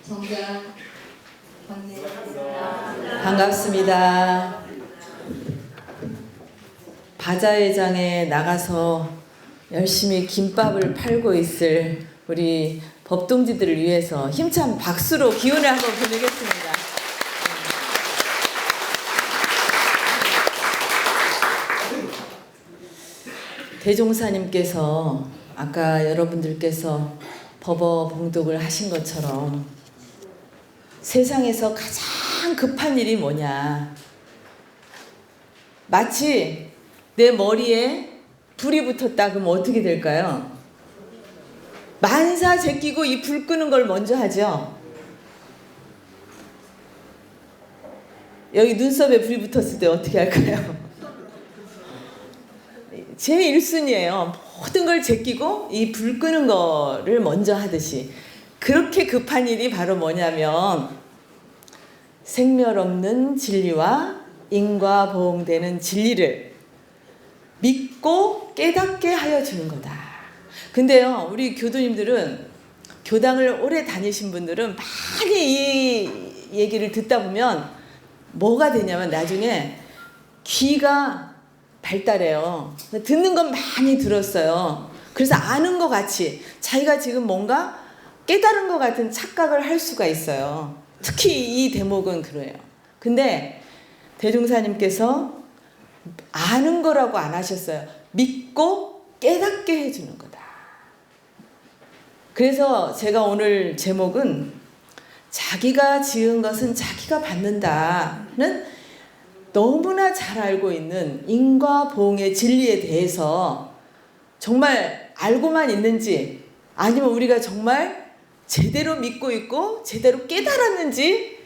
정자 반갑습니다. 바자회장에 나가서 열심히 김밥을 팔고 있을 우리 법동지들을 위해서 힘찬 박수로 기운을 한번 보내겠습니다. 대종사님께서 아까 여러분들께서 법어봉독을 하신 것처럼 세상에서 가장 급한 일이 뭐냐, 마치 내 머리에 불이 붙었다 그러면 어떻게 될까요? 만사 제끼고 이 불 끄는 걸 먼저 하죠. 여기 눈썹에 불이 붙었을 때 어떻게 할까요? 제 1순위예요. 모든 걸 제끼고 이 불 끄는 거를 먼저 하듯이. 그렇게 급한 일이 바로 뭐냐면 생멸 없는 진리와 인과보응되는 진리를 믿고 깨닫게 하여 주는 거다. 근데요, 우리 교도님들은, 교당을 오래 다니신 분들은 많이 이 얘기를 듣다 보면 뭐가 되냐면 나중에 귀가 발달해요. 듣는 건 많이 들었어요. 그래서 아는 것 같이 자기가 지금 뭔가 깨달은 것 같은 착각을 할 수가 있어요. 특히 이 대목은 그래요. 근데 대종사님께서 아는 거라고 안 하셨어요. 믿고 깨닫게 해주는 거다. 그래서 제가 오늘 제목은 자기가 지은 것은 자기가 받는다는 너무나 잘 알고 있는 인과보응의 진리에 대해서 정말 알고만 있는지, 아니면 우리가 정말 제대로 믿고 있고 제대로 깨달았는지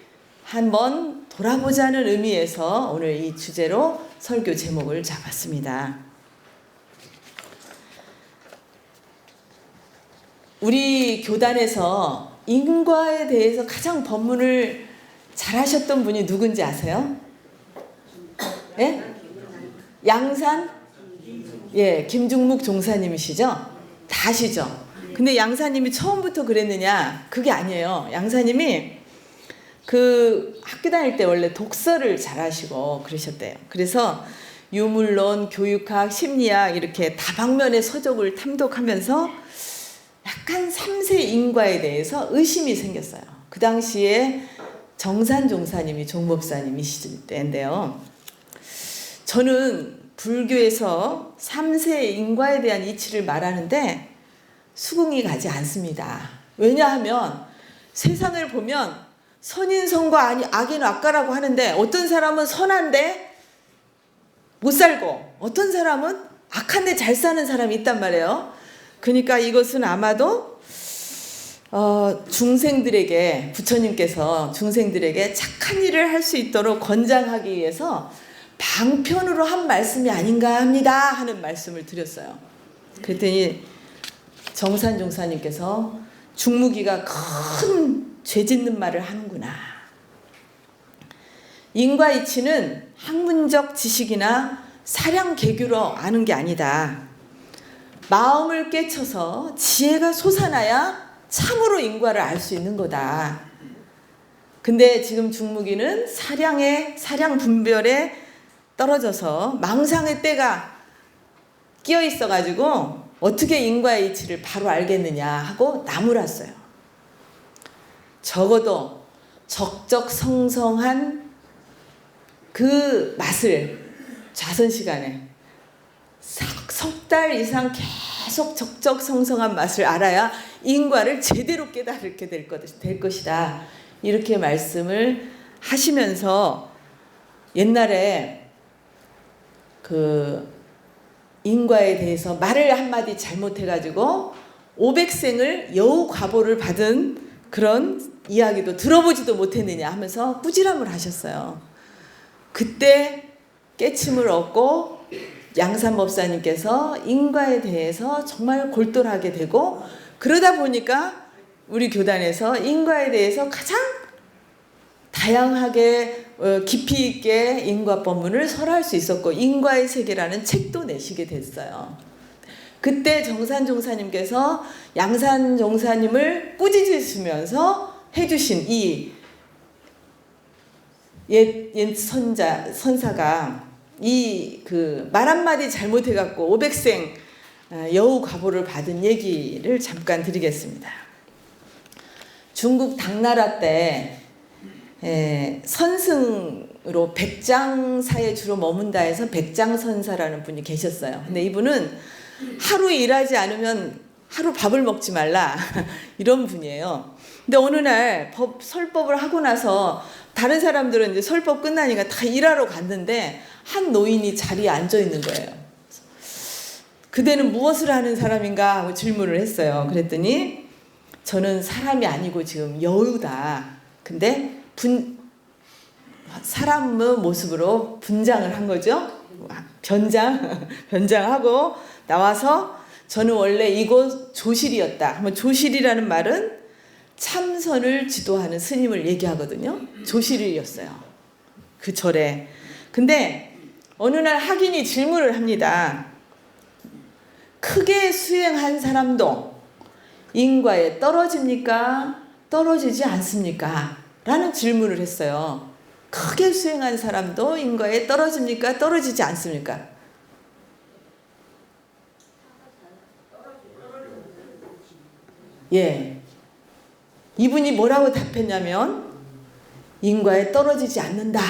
한번 돌아보자는 의미에서 오늘 이 주제로 설교 제목을 잡았습니다. 우리 교단에서 인과에 대해서 가장 법문을 잘하셨던 분이 누군지 아세요? 예? 양산? 예, 김중묵 종사님이시죠? 다 아시죠? 근데 양사님이 처음부터 그랬느냐? 그게 아니에요. 양사님이 그 학교 다닐 때 원래 독서를 잘하시고 그러셨대요. 그래서 유물론, 교육학, 심리학 이렇게 다방면의 서적을 탐독하면서 약간 삼세 인과에 대해서 의심이 생겼어요. 그 당시에 정산 종사님이 종목사님이실 때인데요. 저는 불교에서 삼세 인과에 대한 이치를 말하는데 수긍이 가지 않습니다. 왜냐하면 세상을 보면 선인 선과 악인 악과라고 하는데 어떤 사람은 선한데 못 살고 어떤 사람은 악한데 잘 사는 사람이 있단 말이에요. 그러니까 이것은 아마도 중생들에게, 부처님께서 중생들에게 착한 일을 할 수 있도록 권장하기 위해서 방편으로 한 말씀이 아닌가 합니다 하는 말씀을 드렸어요. 그랬더니 정산 종사님께서 중무기가 큰 죄 짓는 말을 하는구나. 인과이치는 학문적 지식이나 사량계규로 아는 게 아니다. 마음을 깨쳐서 지혜가 솟아나야 참으로 인과를 알 수 있는 거다. 근데 지금 중무기는 사량 분별에 떨어져서 망상의 때가 끼어 있어가지고 어떻게 인과의 이치를 바로 알겠느냐 하고 나무랐어요. 적어도 적적성성한 그 맛을 자선시간에 석 달 이상 계속 적적성성한 맛을 알아야 인과를 제대로 깨닫게 될 것이다. 이렇게 말씀을 하시면서 옛날에 그 인과에 대해서 말을 한마디 잘못해가지고 500생을 여우 과보를 받은 그런 이야기도 들어보지도 못했느냐 하면서 꾸지람을 하셨어요. 그때 깨침을 얻고 양산법사님께서 인과에 대해서 정말 골똘하게 되고, 그러다 보니까 우리 교단에서 인과에 대해서 가장 다양하게 깊이 있게 인과법문을 설할 수 있었고 인과의 세계라는 책도 내시게 됐어요. 그때 정산 종사님께서 양산 종사님을 꾸짖으시면서 해주신 이 옛 선사가 이 그 말 한마디 잘못해갖고 500생 여우 과보를 받은 얘기를 잠깐 드리겠습니다. 중국 당나라 때 선승으로 백장사에 주로 머문다 해서 백장선사라는 분이 계셨어요. 근데 이분은 하루 일하지 않으면 하루 밥을 먹지 말라 이런 분이에요. 근데 어느 날 설법을 하고 나서 다른 사람들은 이제 설법 끝나니까 다 일하러 갔는데 한 노인이 자리에 앉아 있는 거예요. 그대는 무엇을 하는 사람인가 하고 질문을 했어요. 그랬더니 저는 사람이 아니고 지금 여우다. 근데 사람의 모습으로 분장을 한 거죠. 변장하고 나와서 저는 원래 이곳 조실이었다. 조실이라는 말은 참선을 지도하는 스님을 얘기하거든요. 조실이었어요. 그 절에. 근데 어느 날 학인이 질문을 합니다. 크게 수행한 사람도 인과에 떨어집니까? 떨어지지 않습니까? 라는 질문을 했어요. 크게 수행한 사람도 인과에 떨어집니까? 떨어지지 않습니까? 예. 이분이 뭐라고 답했냐면 인과에 떨어지지 않는다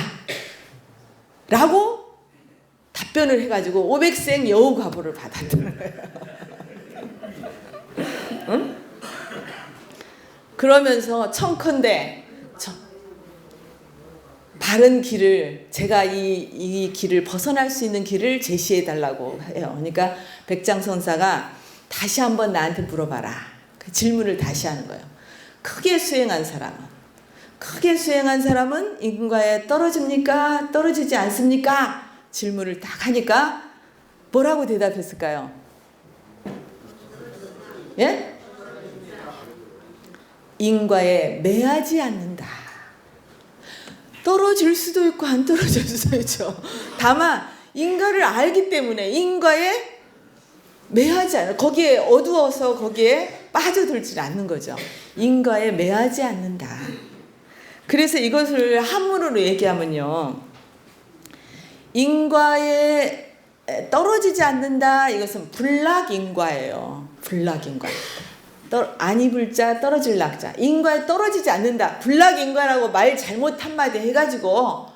라고 답변을 해가지고 500생 여우 과보를 받았다는 거예요. 응? 그러면서 청컨대 바른 길을 제가 이 길을 벗어날 수 있는 길을 제시해 달라고 해요. 그러니까 백장선사가 다시 한번 나한테 물어봐라. 그 질문을 다시 하는 거예요. 크게 수행한 사람은 인과에 떨어집니까? 떨어지지 않습니까? 질문을 딱 하니까 뭐라고 대답했을까요? 예? 인과에 매하지 않는다. 떨어질 수도 있고 안 떨어질 수도 있죠. 다만 인과를 알기 때문에 인과에 매하지 않아. 거기에 어두워서 거기에 빠져들지 않는 거죠. 인과에 매하지 않는다. 그래서 이것을 한문으로 얘기하면요. 인과에 떨어지지 않는다. 이것은 불락인과예요. 불락인과. 아니 불자 떨어질 낙자. 인과에 떨어지지 않는다. 불락인과라고 말 잘못 한마디 해가지고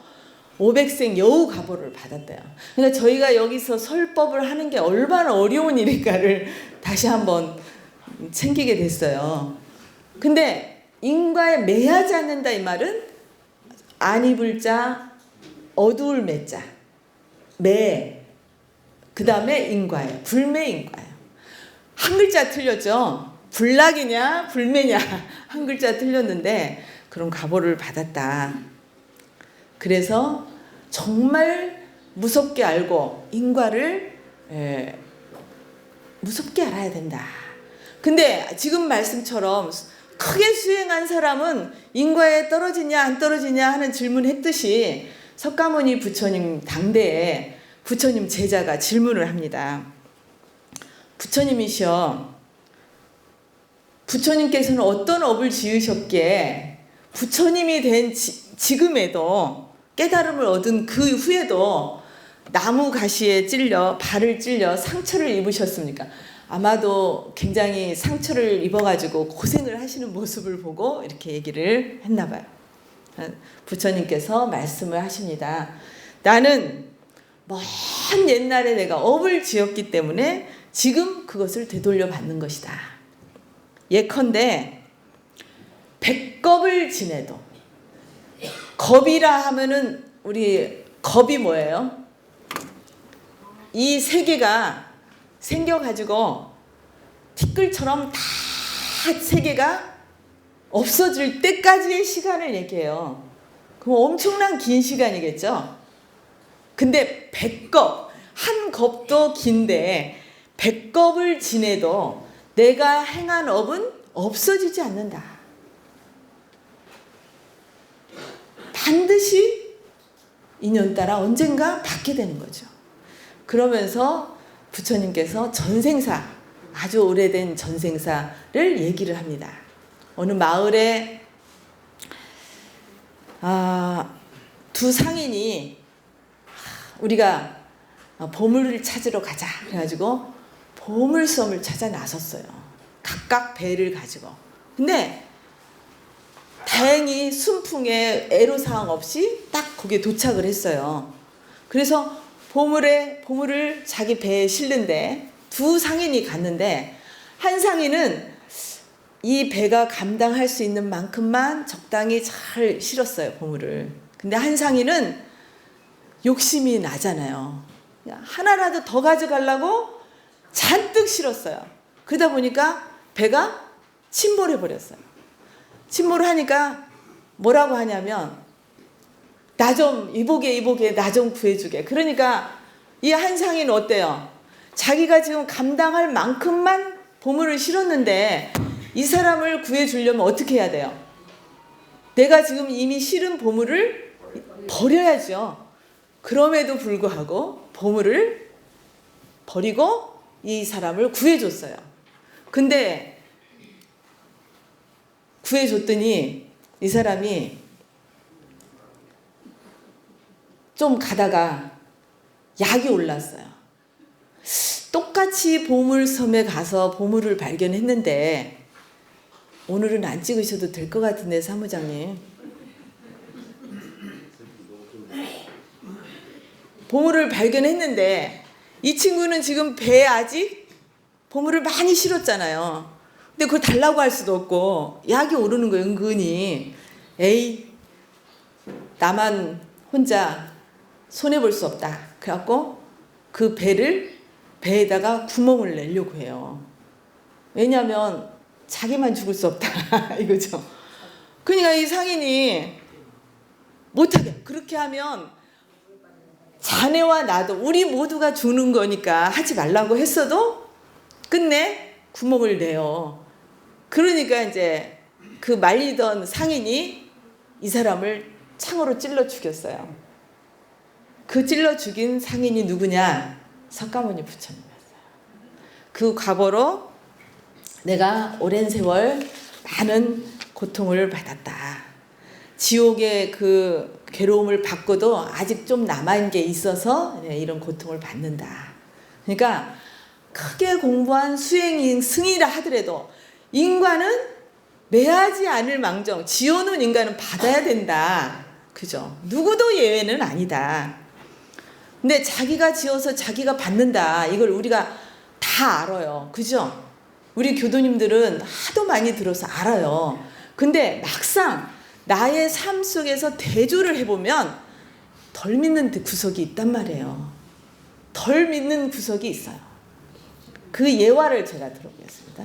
500생 여우 과보를 받았대요. 그러니까 저희가 여기서 설법을 하는 게 얼마나 어려운 일인가를 다시 한번 챙기게 됐어요. 근데 인과에 매하지 않는다 이 말은 아니 불자 어두울 매자 매 그 다음에 인과예요. 불매인과예요. 한 글자 틀렸죠. 불락이냐 불매냐 한 글자 틀렸는데 그런 과보를 받았다. 그래서 정말 무섭게 알고 인과를 무섭게 알아야 된다. 근데 지금 말씀처럼 크게 수행한 사람은 인과에 떨어지냐 안 떨어지냐 하는 질문했듯이 석가모니 부처님 당대에 부처님 제자가 질문을 합니다. 부처님이시여, 부처님께서는 어떤 업을 지으셨기에 부처님이 된 지금에도 깨달음을 얻은 그 후에도 나무 가시에 찔려 발을 찔려 상처를 입으셨습니까? 아마도 굉장히 상처를 입어가지고 고생을 하시는 모습을 보고 이렇게 얘기를 했나 봐요. 부처님께서 말씀을 하십니다. 나는 먼 옛날에 내가 업을 지었기 때문에 지금 그것을 되돌려 받는 것이다. 예컨대 100겁을 지내도, 겁이라 하면은 우리 겁이 뭐예요? 이 세계가 생겨가지고 티끌처럼 다 세계가 없어질 때까지의 시간을 얘기해요. 그럼 엄청난 긴 시간이겠죠? 근데 100겁, 한 겁도 긴데 100겁을 지내도 내가 행한 업은 없어지지 않는다. 반드시 인연 따라 언젠가 받게 되는 거죠. 그러면서 부처님께서 전생사, 아주 오래된 전생사를 얘기를 합니다. 어느 마을에 두 상인이 우리가 보물을 찾으러 가자 그래가지고 보물섬을 찾아 나섰어요. 각각 배를 가지고. 근데 다행히 순풍에 애로사항 없이 딱 거기에 도착을 했어요. 그래서 보물을 자기 배에 실는데 두 상인이 갔는데 한 상인은 이 배가 감당할 수 있는 만큼만 적당히 잘 실었어요, 보물을. 근데 한 상인은 욕심이 나잖아요. 하나라도 더 가져가려고 잔뜩 실었어요. 그러다 보니까 배가 침몰해 버렸어요. 침몰을 하니까 뭐라고 하냐면 나 좀 이보게 나 좀 구해주게. 그러니까 이 한 상인은 어때요? 자기가 지금 감당할 만큼만 보물을 실었는데 이 사람을 구해주려면 어떻게 해야 돼요? 내가 지금 이미 실은 보물을 버려야죠. 그럼에도 불구하고 보물을 버리고 이 사람을 구해줬어요. 근데 구해줬더니 이 사람이 좀 가다가 약이 올랐어요. 똑같이 보물섬에 가서 보물을 발견했는데 오늘은 안 찍으셔도 될 것 같은데 사무장님. 보물을 발견했는데 이 친구는 지금 배에 아직 보물을 많이 실었잖아요. 근데 그걸 달라고 할 수도 없고 약이 오르는 거예요, 은근히. 에이, 나만 혼자 손해볼 수 없다. 그래갖고 그 배에다가 구멍을 내려고 해요. 왜냐하면 자기만 죽을 수 없다. 이거죠. 그러니까 이 상인이 못하게 그렇게 하면 자네와 나도 우리 모두가 죽는 거니까 하지 말라고 했어도 끝내 구멍을 내요. 그러니까 이제 그 말리던 상인이 이 사람을 창으로 찔러 죽였어요. 그 찔러 죽인 상인이 누구냐? 석가모니 부처님이었어요. 그 과거로 내가 오랜 세월 많은 고통을 받았다. 지옥의 그 괴로움을 받고도 아직 좀 남아있는 게 있어서 이런 고통을 받는다. 그러니까 크게 공부한 수행 승이라 하더라도 인간은 매하지 않을 망정 지어놓은 인간은 받아야 된다. 그죠? 누구도 예외는 아니다. 근데 자기가 지어서 자기가 받는다. 이걸 우리가 다 알아요. 그죠? 우리 교도님들은 하도 많이 들어서 알아요. 근데 막상 나의 삶 속에서 대조를 해보면 덜 믿는 구석이 있단 말이에요. 덜 믿는 구석이 있어요. 그 예화를 제가 들어보겠습니다.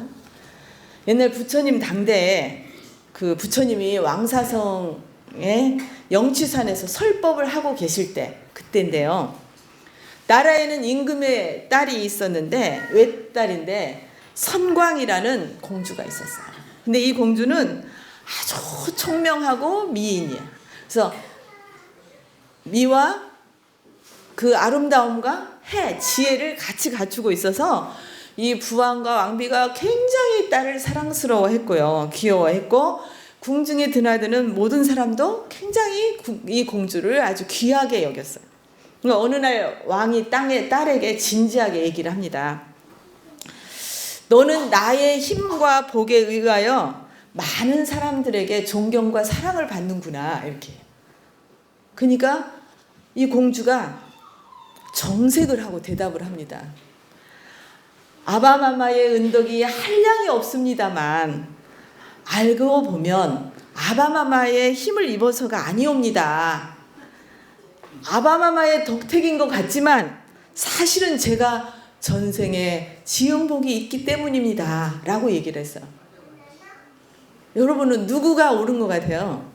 옛날 부처님 당대에 그 부처님이 왕사성의 영취산에서 설법을 하고 계실 때 그때인데요. 나라에는 임금의 딸이 있었는데 외딸인데 선광이라는 공주가 있었어요. 근데 이 공주는 아주 총명하고 미인이에요. 그래서 미와 그 아름다움과 지혜를 같이 갖추고 있어서 이 부왕과 왕비가 굉장히 딸을 사랑스러워했고요. 귀여워했고 궁중에 드나드는 모든 사람도 굉장히 이 공주를 아주 귀하게 여겼어요. 그러니까 어느 날 왕이 딸에게 진지하게 얘기를 합니다. 너는 나의 힘과 복에 의하여 많은 사람들에게 존경과 사랑을 받는구나. 이렇게. 그러니까 이 공주가 정색을 하고 대답을 합니다. 아바마마의 은덕이 한량이 없습니다만 알고 보면 아바마마의 힘을 입어서가 아니옵니다. 아바마마의 덕택인 것 같지만 사실은 제가 전생에 지은 복이 있기 때문입니다. 라고 얘기를 했어요. 여러분은 누구가 옳은 것 같아요?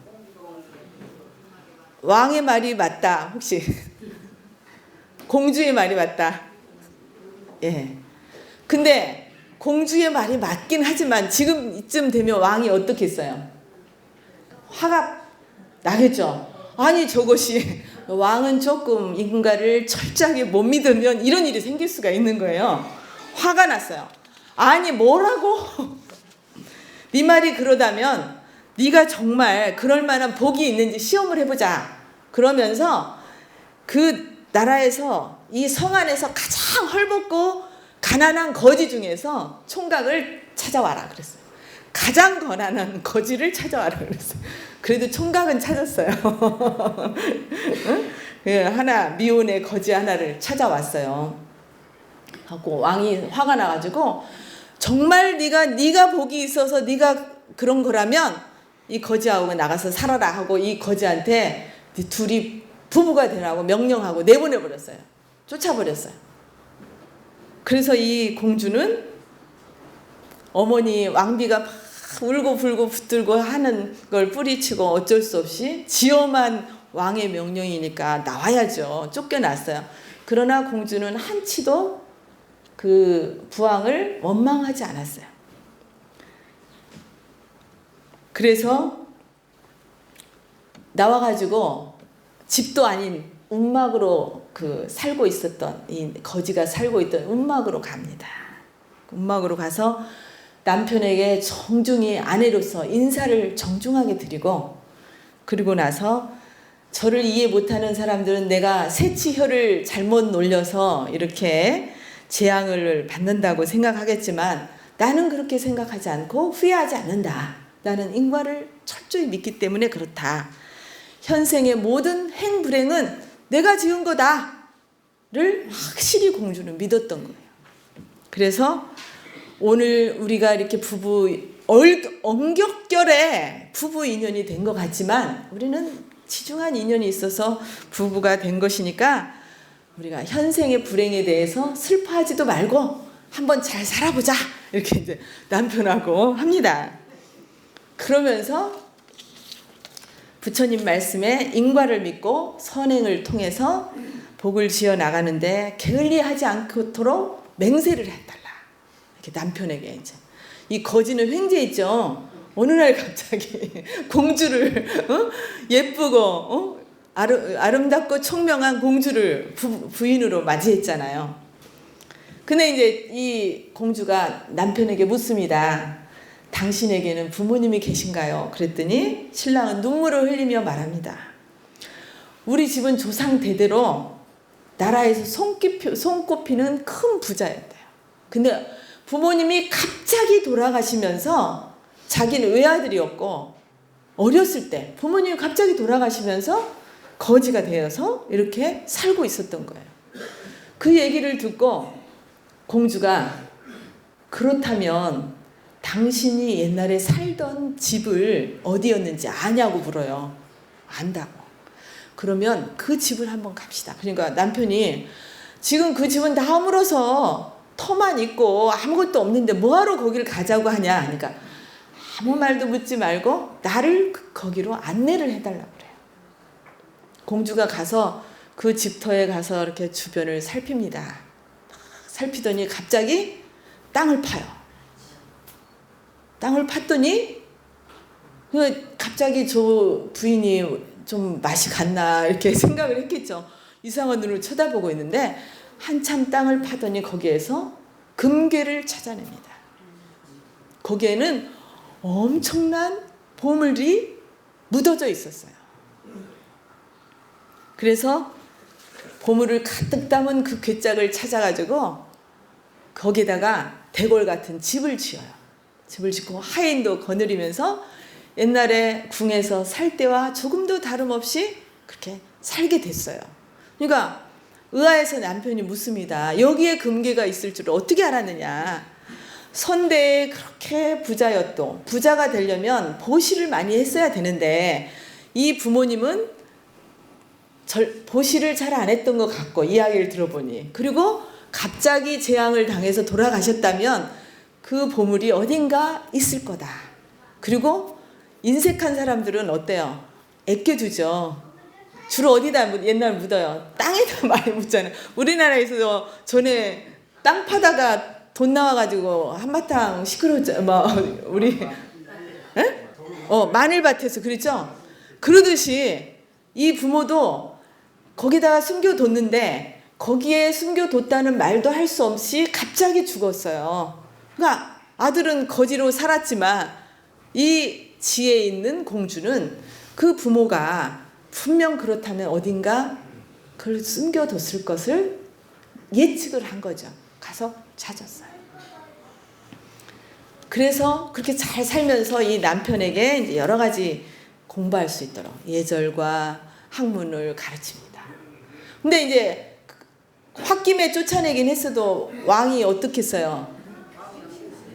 왕의 말이 맞다. 혹시 공주의 말이 맞다. 예. 근데 공주의 말이 맞긴 하지만 지금 이쯤 되면 왕이 어떻게 했어요? 화가 나겠죠. 아니 저것이 왕은 조금 인가를 철저하게 못 믿으면 이런 일이 생길 수가 있는 거예요. 화가 났어요. 아니 뭐라고? 네 말이 그러다면 네가 정말 그럴 만한 복이 있는지 시험을 해보자. 그러면서 그 나라에서 이 성 안에서 가장 헐벗고 가난한 거지 중에서 총각을 찾아와라 그랬어요. 가장 가난한 거지를 찾아와라 그랬어요. 그래도 총각은 찾았어요. 하나 미혼의 거지 하나를 찾아왔어요. 하고 왕이 화가 나가지고 정말 네가 복이 있어서 네가 그런 거라면 이 거지하고 나가서 살아라 하고 이 거지한테 둘이 부부가 되라고 명령하고 내보내버렸어요. 쫓아버렸어요. 그래서 이 공주는 어머니 왕비가 막 울고 불고 붙들고 하는 걸 뿌리치고 어쩔 수 없이 지엄한 왕의 명령이니까 나와야죠. 쫓겨났어요. 그러나 공주는 한치도 그 부왕을 원망하지 않았어요. 그래서 나와가지고 집도 아닌 움막으로 살고 있었던 이 거지가 살고 있던 움막으로 갑니다. 움막으로 가서 남편에게 정중히 아내로서 인사를 정중하게 드리고 그리고 나서 저를 이해 못하는 사람들은 내가 새치혀를 잘못 놀려서 이렇게 재앙을 받는다고 생각하겠지만 나는 그렇게 생각하지 않고 후회하지 않는다. 나는 인과를 철저히 믿기 때문에 그렇다. 현생의 모든 행불행은 내가 지은 거다를 확실히 공주는 믿었던 거예요. 그래서 오늘 우리가 이렇게 엉겹결에 부부 인연이 된 것 같지만 우리는 지중한 인연이 있어서 부부가 된 것이니까 우리가 현생의 불행에 대해서 슬퍼하지도 말고 한번 잘 살아보자 이렇게 이제 남편하고 합니다. 그러면서 부처님 말씀에 인과를 믿고 선행을 통해서 복을 지어 나가는데 게을리하지 않도록 맹세를 해달라. 이렇게 남편에게 이제 이 거지는 횡재했죠. 어느 날 갑자기 공주를 예쁘고 아름답고 총명한 공주를 부인으로 맞이했잖아요. 근데 이제 이 공주가 남편에게 묻습니다. 당신에게는 부모님이 계신가요? 그랬더니 신랑은 눈물을 흘리며 말합니다. 우리 집은 조상 대대로 나라에서 손꼽히는 큰 부자였대요. 근데 부모님이 갑자기 돌아가시면서 자기는 외아들이었고 어렸을 때 부모님이 갑자기 돌아가시면서 거지가 되어서 이렇게 살고 있었던 거예요. 그 얘기를 듣고 공주가 그렇다면 당신이 옛날에 살던 집을 어디였는지 아냐고 물어요. 안다고. 그러면 그 집을 한번 갑시다. 그러니까 남편이 지금 그 집은 다 허물어서 터만 있고 아무것도 없는데 뭐하러 거기를 가자고 하냐. 그러니까 아무 말도 묻지 말고 나를 거기로 안내를 해달라고 그래요. 공주가 가서 그 집터에 가서 이렇게 주변을 살핍니다. 살피더니 갑자기 땅을 파요. 땅을 팠더니 갑자기 저 부인이 좀 맛이 갔나 이렇게 생각을 했겠죠. 이상한 눈으로 쳐다보고 있는데 한참 땅을 파더니 거기에서 금괴를 찾아냅니다. 거기에는 엄청난 보물이 묻어져 있었어요. 그래서 보물을 가득 담은 그 괴짝을 찾아가지고 거기다가 대궐 같은 집을 지어요. 집을 짓고 하인도 거느리면서 옛날에 궁에서 살 때와 조금도 다름없이 그렇게 살게 됐어요. 그러니까 의아해서 남편이 묻습니다. 여기에 금괴가 있을 줄 어떻게 알았느냐. 선대에 그렇게 부자였도 부자가 되려면 보시를 많이 했어야 되는데 이 부모님은 보시를 잘 안 했던 것 같고 이야기를 들어보니 그리고 갑자기 재앙을 당해서 돌아가셨다면 그 보물이 어딘가 있을 거다. 그리고 인색한 사람들은 어때요? 애껴두죠. 주로 어디다 옛날 묻어요? 땅에다 많이 묻잖아요. 우리나라에서 전에 땅 파다가 돈 나와가지고 한바탕 시끄러웠죠. 우리 마늘밭에서 그랬죠. 그러듯이 이 부모도 거기다가 숨겨뒀는데 거기에 숨겨뒀다는 말도 할 수 없이 갑자기 죽었어요. 그러니까 아들은 거지로 살았지만 이 지혜 있는 공주는 그 부모가 분명 그렇다면 어딘가 그걸 숨겨뒀을 것을 예측을 한 거죠. 가서 찾았어요. 그래서 그렇게 잘 살면서 이 남편에게 이제 여러 가지 공부할 수 있도록 예절과 학문을 가르칩니다. 근데 이제 홧김에 쫓아내긴 했어도 왕이 어떻겠어요?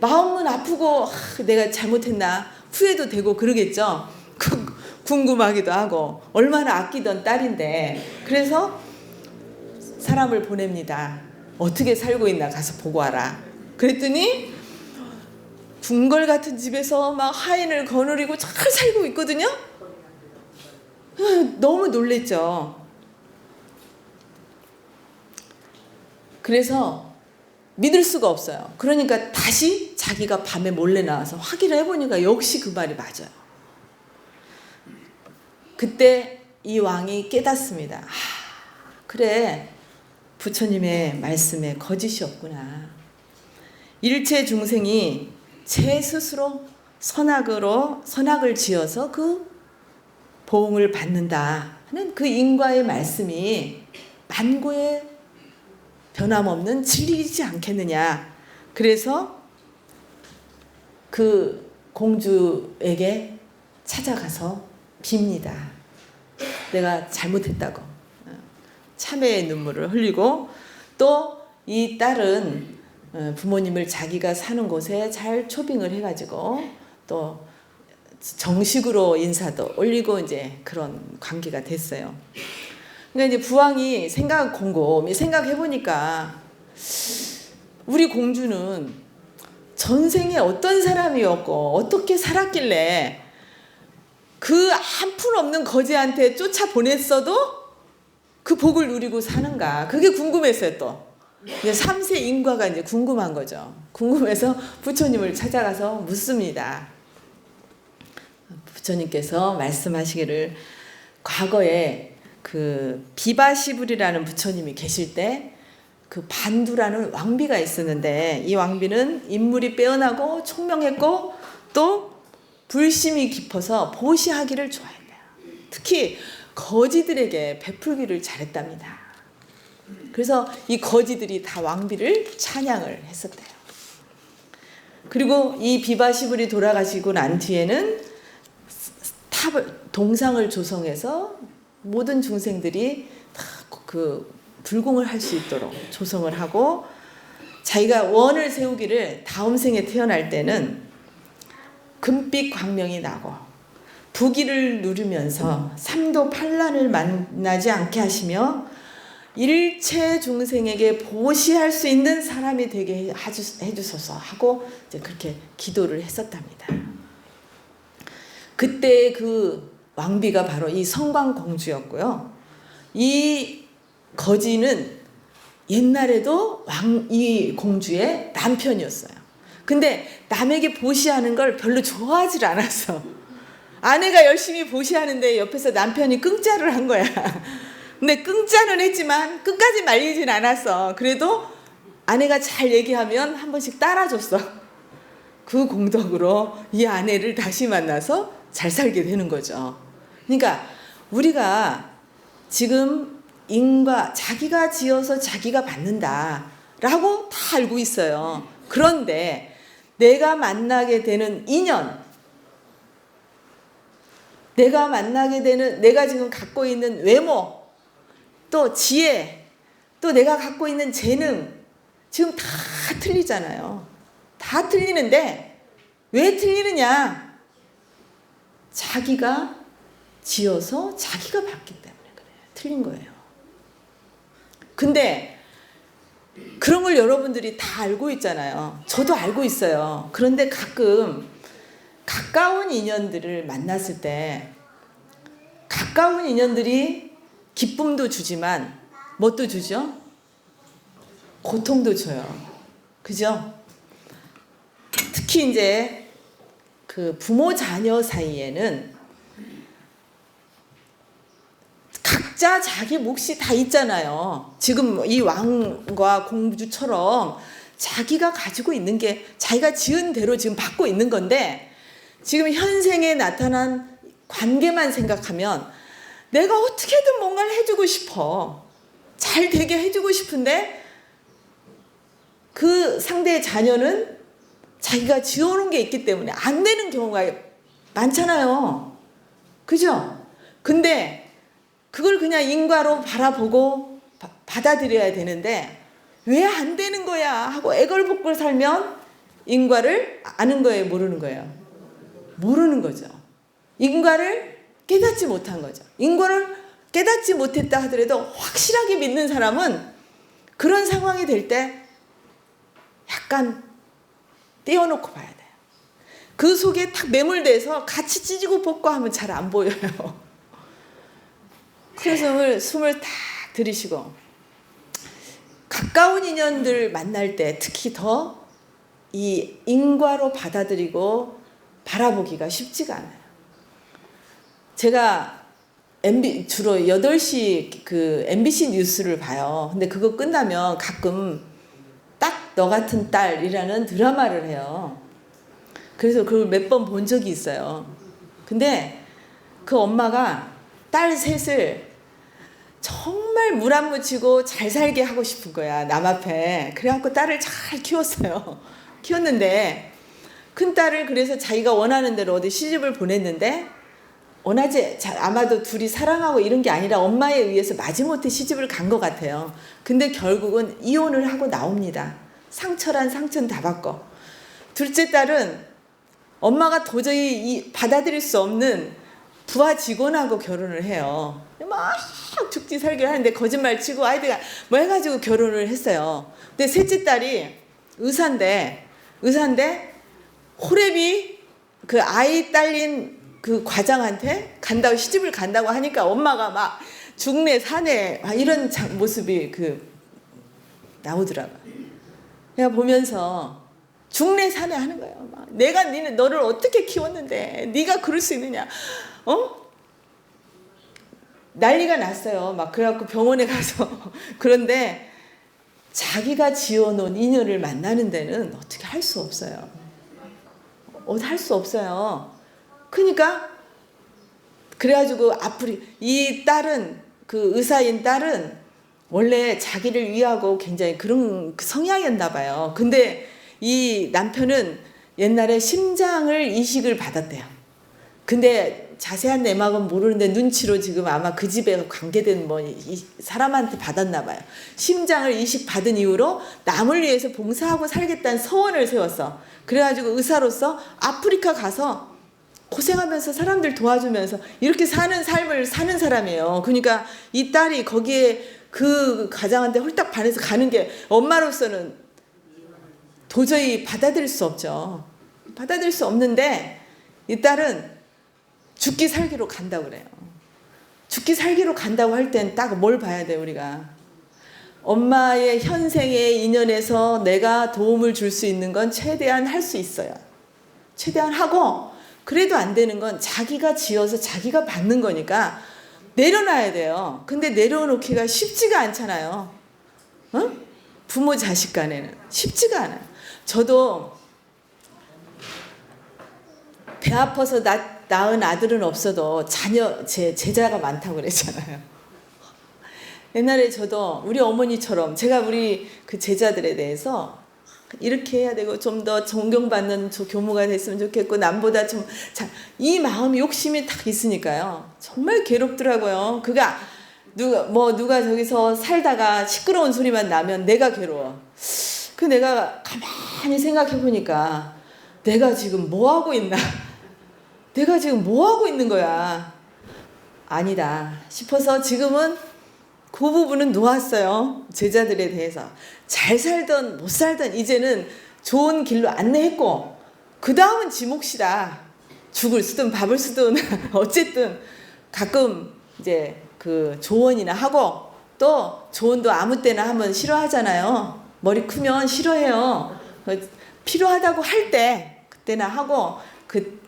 마음은 아프고 내가 잘못했나 후회도 되고 그러겠죠. 궁금하기도 하고 얼마나 아끼던 딸인데. 그래서 사람을 보냅니다. 어떻게 살고 있나 가서 보고 와라. 그랬더니 궁궐 같은 집에서 막 하인을 거느리고 잘 살고 있거든요. 너무 놀랬죠. 그래서 믿을 수가 없어요. 그러니까 다시 자기가 밤에 몰래 나와서 확인을 해보니까 역시 그 말이 맞아요. 그때 이 왕이 깨닫습니다. 그래, 부처님의 말씀에 거짓이 없구나. 일체 중생이 제 스스로 선악을 지어서 그 보응을 받는다 하는 그 인과의 말씀이 만고의 변함없는 진리이지 않겠느냐. 그래서 그 공주에게 찾아가서 빕니다. 내가 잘못했다고. 참회의 눈물을 흘리고 또 이 딸은 부모님을 자기가 사는 곳에 잘 초빙을 해가지고 또 정식으로 인사도 올리고 이제 그런 관계가 됐어요. 그러니까 이제 부왕이 곰곰이 생각해보니까 우리 공주는 전생에 어떤 사람이었고 어떻게 살았길래 그 한 푼 없는 거지한테 쫓아 보냈어도 그 복을 누리고 사는가. 그게 궁금했어요. 또 이제 3세 인과가 이제 궁금한 거죠. 궁금해서 부처님을 찾아가서 묻습니다. 부처님께서 말씀하시기를 과거에 그 비바시불이라는 부처님이 계실 때 그 반두라는 왕비가 있었는데 이 왕비는 인물이 빼어나고 총명했고 또 불심이 깊어서 보시하기를 좋아했대요. 특히 거지들에게 베풀기를 잘했답니다. 그래서 이 거지들이 다 왕비를 찬양을 했었대요. 그리고 이 비바시불이 돌아가시고 난 뒤에는 동상을 조성해서 모든 중생들이 다 그 불공을 할 수 있도록 조성을 하고 자기가 원을 세우기를 다음 생에 태어날 때는 금빛 광명이 나고 부귀를 누리면서 삼도 판란을 만나지 않게 하시며 일체 중생에게 보시할 수 있는 사람이 되게 해주소서 하고 이제 그렇게 기도를 했었답니다. 그때 그 왕비가 바로 이 성광공주였고요. 이 거지는 옛날에도 이 공주의 남편이었어요. 근데 남에게 보시하는 걸 별로 좋아하질 않았어. 아내가 열심히 보시하는데 옆에서 남편이 끙짜를 한 거야. 근데 끙짜는 했지만 끝까지 말리진 않았어. 그래도 아내가 잘 얘기하면 한 번씩 따라줬어. 그 공덕으로 이 아내를 다시 만나서 잘 살게 되는 거죠. 그러니까 우리가 지금 인과 자기가 지어서 자기가 받는다라고 다 알고 있어요. 그런데 내가 만나게 되는 인연, 내가 만나게 되는 내가 지금 갖고 있는 외모, 또 지혜, 또 내가 갖고 있는 재능 지금 다 틀리잖아요. 다 틀리는데 왜 틀리느냐? 자기가 지어서 자기가 받기 때문에 그래요. 틀린 거예요. 근데 그런 걸 여러분들이 다 알고 있잖아요. 저도 알고 있어요. 그런데 가끔 가까운 인연들을 만났을 때 가까운 인연들이 기쁨도 주지만 뭣도 주죠? 고통도 줘요. 그죠? 특히 이제 그 부모 자녀 사이에는 각자 자기 몫이 다 있잖아요. 지금 이 왕과 공주처럼 자기가 가지고 있는 게 자기가 지은 대로 지금 받고 있는 건데 지금 현생에 나타난 관계만 생각하면 내가 어떻게든 뭔가를 해주고 싶어. 잘 되게 해주고 싶은데 그 상대의 자녀는 자기가 지어놓은 게 있기 때문에 안 되는 경우가 많잖아요. 그죠? 근데 그걸 그냥 인과로 바라보고 받아들여야 되는데 왜 안 되는 거야 하고 애걸복걸 살면 인과를 아는 거예요, 모르는 거예요? 모르는 거죠. 인과를 깨닫지 못한 거죠. 인과를 깨닫지 못했다 하더라도 확실하게 믿는 사람은 그런 상황이 될 때 약간 떼어놓고 봐야 돼요. 그 속에 탁 매몰돼서 같이 찢고 볶고 하면 잘 안 보여요. 큰 숨을 탁 들이쉬고 가까운 인연들 만날 때 특히 더 이 인과로 받아들이고 바라보기가 쉽지가 않아요. 제가 주로 8시 그 MBC 뉴스를 봐요. 근데 그거 끝나면 가끔 딱 너 같은 딸이라는 드라마를 해요. 그래서 그걸 몇 번 본 적이 있어요. 근데 그 엄마가 딸 셋을 정말 물 안 묻히고 잘 살게 하고 싶은 거야, 남 앞에. 그래갖고 딸을 잘 키웠어요. 키웠는데 큰 딸을 그래서 자기가 원하는 대로 어디 시집을 보냈는데 아마도 둘이 사랑하고 이런 게 아니라 엄마에 의해서 마지못해 시집을 간 것 같아요. 근데 결국은 이혼을 하고 나옵니다. 상처란 상처는 다 받고. 둘째 딸은 엄마가 도저히 받아들일 수 없는 부하 직원하고 결혼을 해요. 막 죽지 살기 하는데 거짓말 치고 아이들가 뭐 해가지고 결혼을 했어요. 근데 셋째 딸이 의사인데 호랩이 그 아이 딸린 그 과장한테 시집을 간다고 하니까 엄마가 막 죽네 사네 이런 모습이 나오더라고요. 내가 보면서 죽네 사네 하는 거예요. 막 내가 너를 어떻게 키웠는데 네가 그럴 수 있느냐? 난리가 났어요. 막 그래갖고 병원에 가서 그런데 자기가 지어놓은 인연을 만나는 데는 어떻게 할 수 없어요. 할 수 없어요. 그러니까 그래가지고 이 딸은 그 의사인 딸은 원래 자기를 위하고 굉장히 그런 성향이었나 봐요. 근데 이 남편은 옛날에 심장을 이식을 받았대요. 근데 자세한 내막은 모르는데 눈치로 지금 아마 그 집에 관계된 이 사람한테 받았나 봐요. 심장을 이식 받은 이후로 남을 위해서 봉사하고 살겠다는 서원을 세웠어. 그래가지고 의사로서 아프리카 가서 고생하면서 사람들 도와주면서 이렇게 사는 삶을 사는 사람이에요. 그러니까 이 딸이 거기에 그 가장한테 홀딱 반해서 가는 게 엄마로서는 도저히 받아들일 수 없죠. 받아들일 수 없는데 이 딸은 죽기 살기로 간다고 그래요. 죽기 살기로 간다고 할 땐 딱 뭘 봐야 돼 우리가. 엄마의 현생의 인연에서 내가 도움을 줄 수 있는 건 최대한 할 수 있어요. 최대한 하고 그래도 안 되는 건 자기가 지어서 자기가 받는 거니까 내려놔야 돼요. 근데 내려놓기가 쉽지가 않잖아요. 부모 자식 간에는 쉽지가 않아요. 저도 배 아파서 낳은 아들은 없어도 제자가 많다고 그랬잖아요. 옛날에 저도 우리 어머니처럼 제가 우리 그 제자들에 대해서 이렇게 해야 되고 좀 더 존경받는 교무가 됐으면 좋겠고 남보다 이 마음이 욕심이 딱 있으니까요. 정말 괴롭더라고요. 누가 저기서 살다가 시끄러운 소리만 나면 내가 괴로워. 내가 가만히 생각해 보니까 내가 지금 뭐 하고 있나? 내가 지금 뭐 하고 있는 거야? 아니다 싶어서 지금은 그 부분은 놓았어요. 제자들에 대해서. 잘 살던 못 살던 이제는 좋은 길로 안내했고 그 다음은 지 몫이다. 죽을 쓰든 밥을 쓰든 어쨌든 가끔 이제 그 조언이나 하고 또 조언도 아무 때나 하면 싫어하잖아요. 머리 크면 싫어해요. 필요하다고 할 때 그때나 하고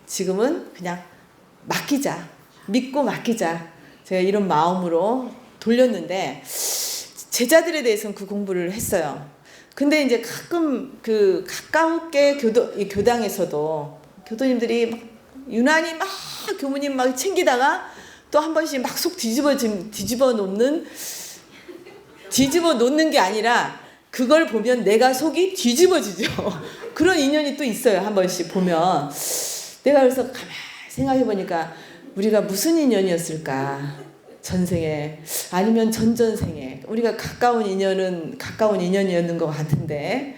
지금은 그냥 맡기자. 믿고 맡기자. 제가 이런 마음으로 돌렸는데 제자들에 대해서는 그 공부를 했어요. 근데 이제 가끔 가깝게 교당에서도 교도님들이 막 유난히 막 교무님 막 챙기다가 또 한 번씩 막 속 뒤집어 놓는 게 아니라 그걸 보면 내가 속이 뒤집어지죠. 그런 인연이 또 있어요. 한 번씩 보면. 내가 그래서 가만히 생각해 보니까 우리가 무슨 인연이었을까? 전생에 아니면 전전생에 우리가 가까운 인연이었는 것 같은데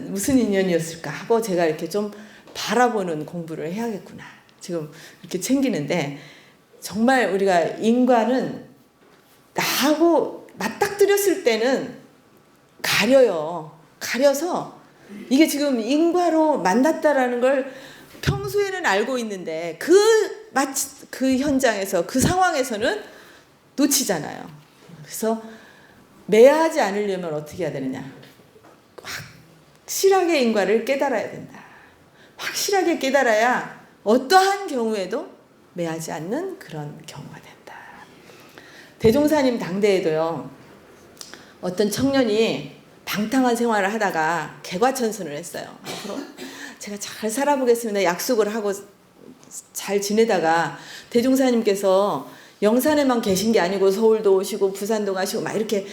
무슨 인연이었을까 하고 제가 이렇게 좀 바라보는 공부를 해야겠구나. 지금 이렇게 챙기는데 정말 우리가 인과는 나하고 맞닥뜨렸을 때는 가려서 이게 지금 인과로 만났다라는 걸 평소에는 알고 있는데 그 현장에서 그 상황에서는 놓치잖아요. 그래서 매하지 않으려면 어떻게 해야 되느냐? 확실하게 인과를 깨달아야 된다. 확실하게 깨달아야 어떠한 경우에도 매하지 않는 그런 경우가 된다. 대종사님 당대에도요. 어떤 청년이 방탕한 생활을 하다가 개과천선을 했어요. 앞으로 제가 잘 살아보겠습니다. 약속을 하고 잘 지내다가 대종사님께서 영산에만 계신 게 아니고 서울도 오시고 부산도 가시고 막 이렇게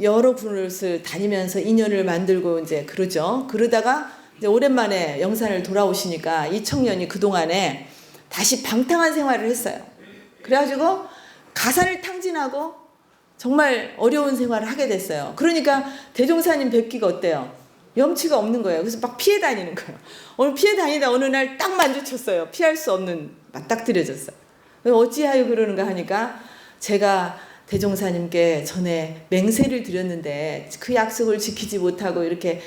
여러 곳을 다니면서 인연을 만들고 이제 그러죠. 그러다가 이제 오랜만에 영산을 돌아오시니까 이 청년이 그동안에 다시 방탕한 생활을 했어요. 그래가지고 가산을 탕진하고 정말 어려운 생활을 하게 됐어요. 그러니까 대종사님 뵙기가 어때요? 염치가 없는 거예요. 그래서 막 피해 다니는 거예요. 오늘 피해 다니다 어느 날 딱 마주쳤어요. 피할 수 없는 맞닥뜨려졌어요. 어찌하여 그러는가 하니까 제가 대종사님께 전에 맹세를 드렸는데 그 약속을 지키지 못하고 이렇게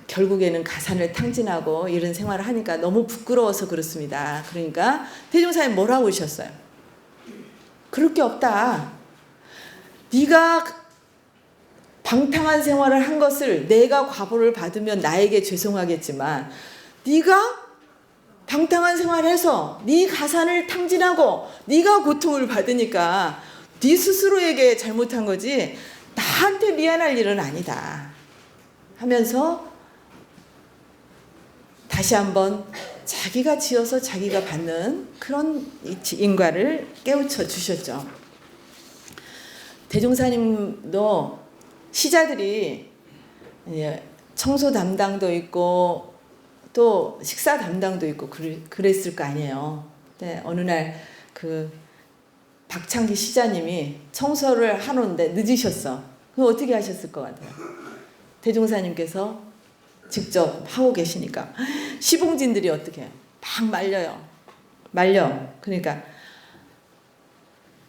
결국에는 가산을 탕진하고 이런 생활을 하니까 너무 부끄러워서 그렇습니다. 그러니까 대종사님 뭐라고 하셨어요? 그럴 게 없다. 네가 방탕한 생활을 한 것을 내가 과보를 받으면 나에게 죄송하겠지만 네가 방탕한 생활을 해서 네 가산을 탕진하고 네가 고통을 받으니까 네 스스로에게 잘못한 거지 나한테 미안할 일은 아니다 하면서 다시 한번 자기가 지어서 자기가 받는 그런 인과를 깨우쳐 주셨죠. 대종사님도 시자들이 청소 담당도 있고 또 식사 담당도 있고 그랬을 거 아니에요. 근데 어느 날 그 박창기 시자님이 청소를 하는데 늦으셨어. 그럼 어떻게 하셨을 것 같아요? 대종사님께서 직접 하고 계시니까 시봉진들이 어떻게 해요? 막 말려. 그러니까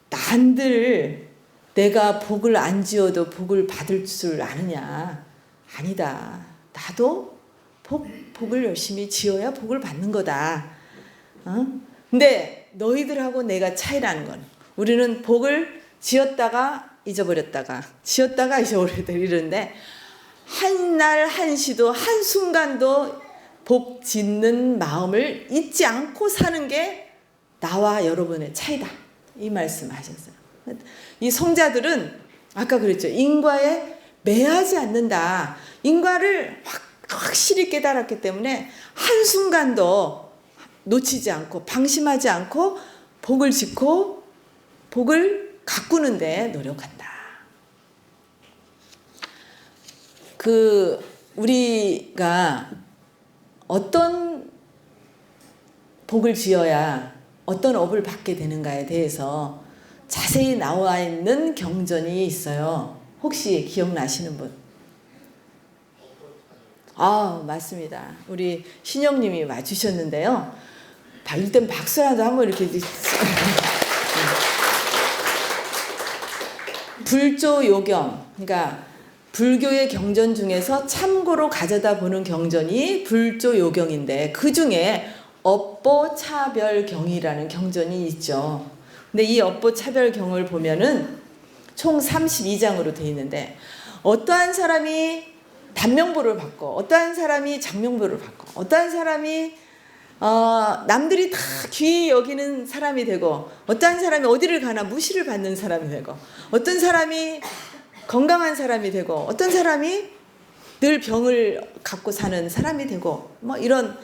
난들 내가 복을 안 지어도 복을 받을 줄 아느냐? 아니다. 나도 복을 열심히 지어야 복을 받는 거다. 근데 너희들하고 내가 차이라는 건 우리는 복을 지었다가 잊어버렸다가 이러는데 한날 한시도 한순간도 복 짓는 마음을 잊지 않고 사는 게 나와 여러분의 차이다. 이 말씀하셨어요. 이 성자들은 아까 그랬죠. 인과에 매하지 않는다. 인과를 확실히 깨달았기 때문에 한순간도 놓치지 않고 방심하지 않고 복을 짓고 복을 가꾸는 데 노력한다. 우리가 어떤 복을 지어야 어떤 업을 받게 되는가에 대해서 자세히 나와 있는 경전이 있어요. 혹시 기억나시는 분? 맞습니다. 우리 신영님이 와주셨는데요. 일단 박수라도 한번 이렇게 불조요경, 그러니까 불교의 경전 중에서 참고로 가져다 보는 경전이 불조요경인데 그 중에 업보차별경이라는 경전이 있죠. 근데 이 업보차별경을 보면은 총 32장으로 되어 있는데 어떠한 사람이 단명보를 받고 어떠한 사람이 장명보를 받고 어떠한 사람이 남들이 다 귀히 여기는 사람이 되고 어떠한 사람이 어디를 가나 무시를 받는 사람이 되고 어떤 사람이 건강한 사람이 되고 어떤 사람이 늘 병을 갖고 사는 사람이 되고 뭐 이런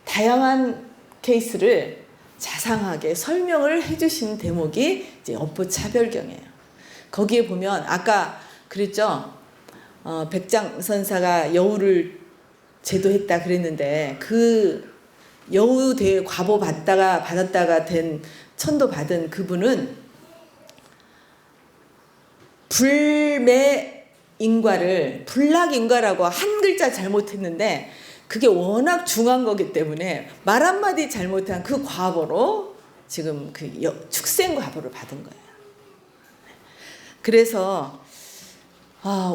다양한 케이스를 자상하게 설명을 해주신 대목이 이제 업부차별경이에요. 거기에 보면 아까 그랬죠. 백장선사가 여우를 제도했다 그랬는데 그 여우 대 과보 받았다가 된 천도 받은 그분은 불매인과를 불락인과라고 한 글자 잘못했는데 그게 워낙 중한 거기 때문에 말 한마디 잘못한 그 과보로 지금 그 축생 과보를 받은 거예요. 그래서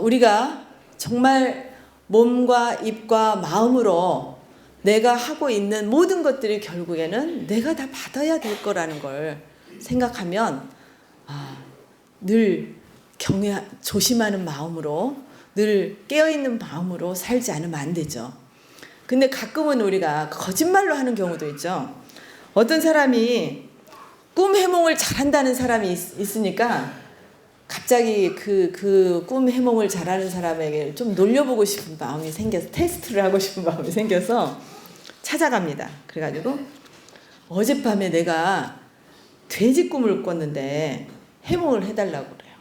우리가 정말 몸과 입과 마음으로 내가 하고 있는 모든 것들이 결국에는 내가 다 받아야 될 거라는 걸 생각하면 늘 조심하는 마음으로 늘 깨어있는 마음으로 살지 않으면 안 되죠. 근데 가끔은 우리가 거짓말로 하는 경우도 있죠. 어떤 사람이 꿈 해몽을 잘한다는 사람이 있으니까 갑자기 그 꿈 해몽을 잘하는 사람에게 좀 놀려보고 싶은 마음이 생겨서 테스트를 하고 싶은 마음이 생겨서 찾아갑니다. 그래가지고 어젯밤에 내가 돼지 꿈을 꿨는데 해몽을 해달라고 그래요.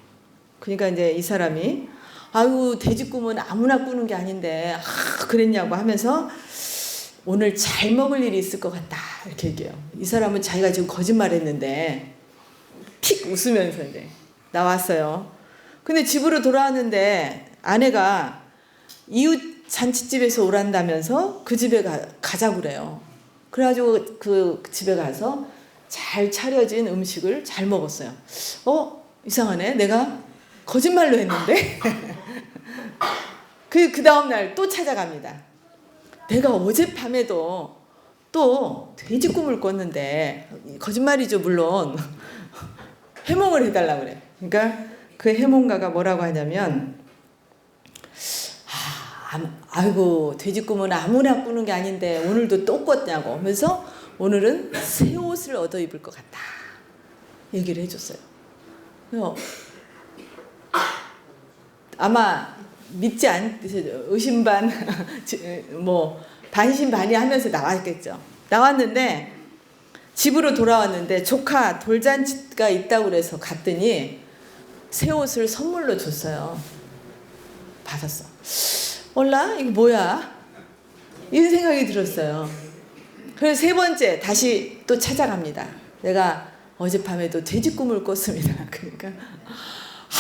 그러니까 이제 이 사람이 아유 돼지 꿈은 아무나 꾸는 게 아닌데 그랬냐고 하면서 오늘 잘 먹을 일이 있을 것 같다 이렇게 얘기해요. 이 사람은 자기가 지금 거짓말했는데 틱 웃으면서 이제 나왔어요. 근데 집으로 돌아왔는데 아내가 이웃 잔치집에서 오란다면서 그 집에 가자고 그래요. 그래가지고 그 집에 가서 잘 차려진 음식을 잘 먹었어요. 이상하네. 내가 거짓말로 했는데 그 다음날 또 찾아갑니다. 내가 어젯밤에도 또 돼지 꿈을 꿨는데 거짓말이죠 물론. 해몽을 해달라고 그래. 그러니까 그 해몽가가 뭐라고 하냐면 아이고 돼지 꿈은 아무나 꾸는 게 아닌데 오늘도 또 꿨냐고 하면서 오늘은 새 옷을 얻어 입을 것 같다 얘기를 해줬어요. 아마 믿지 의심반 뭐 반신반의 하면서 나왔겠죠. 나왔는데 집으로 돌아왔는데 조카 돌잔치가 있다고 그래서 갔더니 새 옷을 선물로 줬어요. 받았어. 몰라? 이거 뭐야? 이런 생각이 들었어요. 그래서 세 번째 다시 또 찾아갑니다. 내가 어젯밤에도 돼지 꿈을 꿨습니다. 그러니까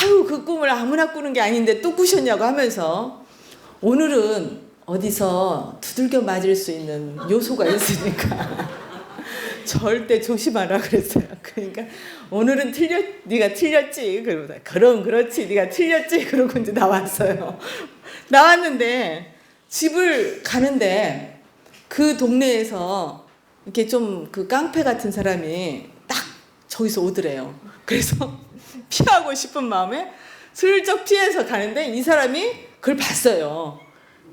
아유 그 꿈을 아무나 꾸는 게 아닌데 또 꾸셨냐고 하면서 오늘은 어디서 두들겨 맞을 수 있는 요소가 있으니까 절대 조심하라 그랬어요. 그러니까 오늘은 네가 틀렸지. 그럼 그렇지. 네가 틀렸지. 그러고 이제 나왔어요. 나왔는데 집을 가는데 그 동네에서 이렇게 좀 그 깡패 같은 사람이 딱 저기서 오더래요. 그래서 피하고 싶은 마음에 슬쩍 피해서 가는데 이 사람이 그걸 봤어요.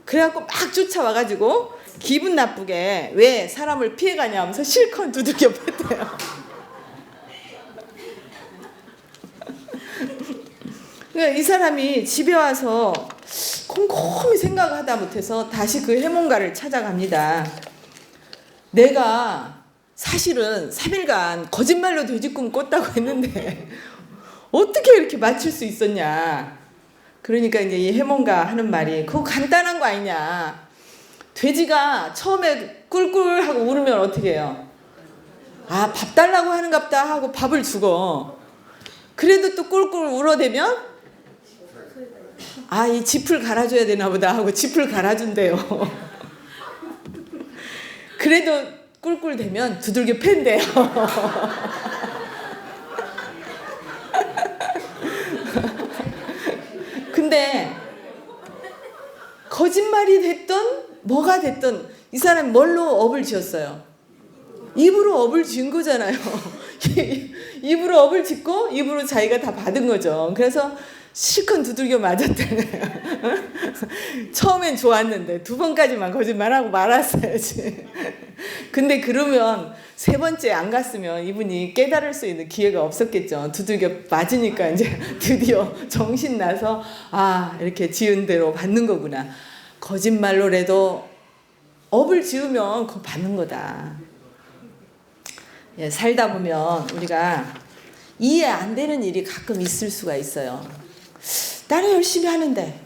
그래갖고 막 쫓아와가지고 기분 나쁘게 왜 사람을 피해가냐 하면서 실컷 두들겨 팼대요. 이 사람이 집에 와서 곰곰이 생각하다 못해서 다시 그 해몽가를 찾아갑니다. 내가 사실은 3일간 거짓말로 돼지꿈 꿨다고 했는데 어떻게 이렇게 맞출 수 있었냐. 그러니까 이제 이 해몽가 하는 말이 그거 간단한 거 아니냐. 돼지가 처음에 꿀꿀 하고 울으면 어떻게 해요? 밥 달라고 하는갑다 하고 밥을 주고 그래도 또 꿀꿀 울어대면 이 짚을 갈아줘야 되나 보다 하고 짚을 갈아준대요. 그래도 꿀꿀 대면 두들겨 팬대요. 근데 거짓말이 됐든 뭐가 됐든 이 사람이 뭘로 업을 지었어요? 입으로 업을 지은 거잖아요. 입으로 업을 짓고 입으로 자기가 다 받은 거죠. 그래서 실컷 두들겨 맞았다네요. 처음엔 좋았는데 2번까지만 거짓말하고 말았어야지. 근데 그러면 3번째 안 갔으면 이분이 깨달을 수 있는 기회가 없었겠죠. 두들겨 맞으니까 이제 드디어 정신 나서 이렇게 지은 대로 받는 거구나. 거짓말로라도 업을 지으면 그거 받는 거다. 예, 살다 보면 우리가 이해 안 되는 일이 가끔 있을 수가 있어요. 나는 열심히 하는데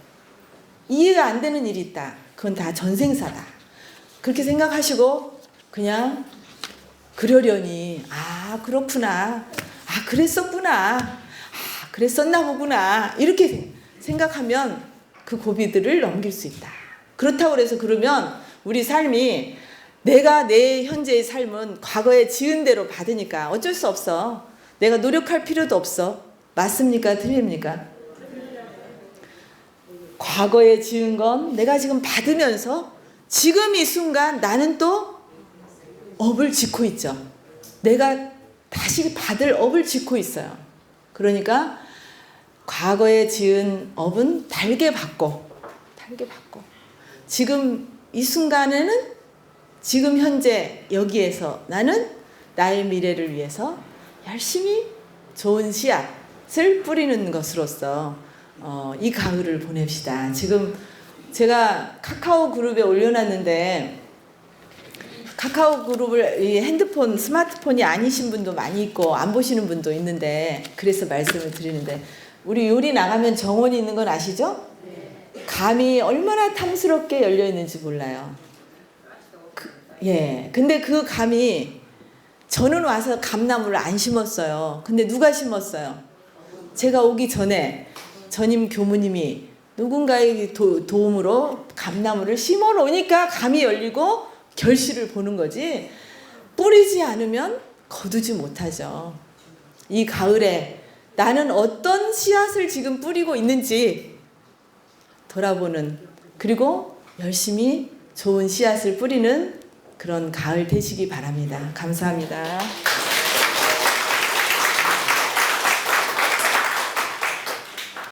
이해가 안 되는 일이 있다. 그건 다 전생사다. 그렇게 생각하시고 그냥 그러려니 그렇구나. 그랬었구나. 그랬었나 보구나. 이렇게 생각하면 그 고비들을 넘길 수 있다. 그렇다고 해서 그러면 우리 삶이 내가 내 현재의 삶은 과거에 지은 대로 받으니까 어쩔 수 없어. 내가 노력할 필요도 없어. 맞습니까? 틀립니까? 과거에 지은 건 내가 지금 받으면서 지금 이 순간 나는 또 업을 짓고 있죠. 내가 다시 받을 업을 짓고 있어요. 그러니까 과거에 지은 업은 달게 받고 지금 이 순간에는 지금 현재 여기에서 나는 나의 미래를 위해서 열심히 좋은 씨앗을 뿌리는 것으로서 이 가을을 보냅시다. 지금 제가 카카오 그룹에 올려놨는데 카카오 그룹을 이 핸드폰, 스마트폰이 아니신 분도 많이 있고 안 보시는 분도 있는데 그래서 말씀을 드리는데 우리 요리 나가면 정원이 있는 건 아시죠? 감이 얼마나 탐스럽게 열려 있는지 몰라요. 근데 그 감이 저는 와서 감나무를 안 심었어요. 근데 누가 심었어요? 제가 오기 전에 전임 교무님이 누군가의 도움으로 감나무를 심어 놓으니까 감이 열리고 결실을 보는 거지 뿌리지 않으면 거두지 못하죠. 이 가을에 나는 어떤 씨앗을 지금 뿌리고 있는지 돌아보는 그리고 열심히 좋은 씨앗을 뿌리는 그런 가을 되시기 바랍니다. 감사합니다.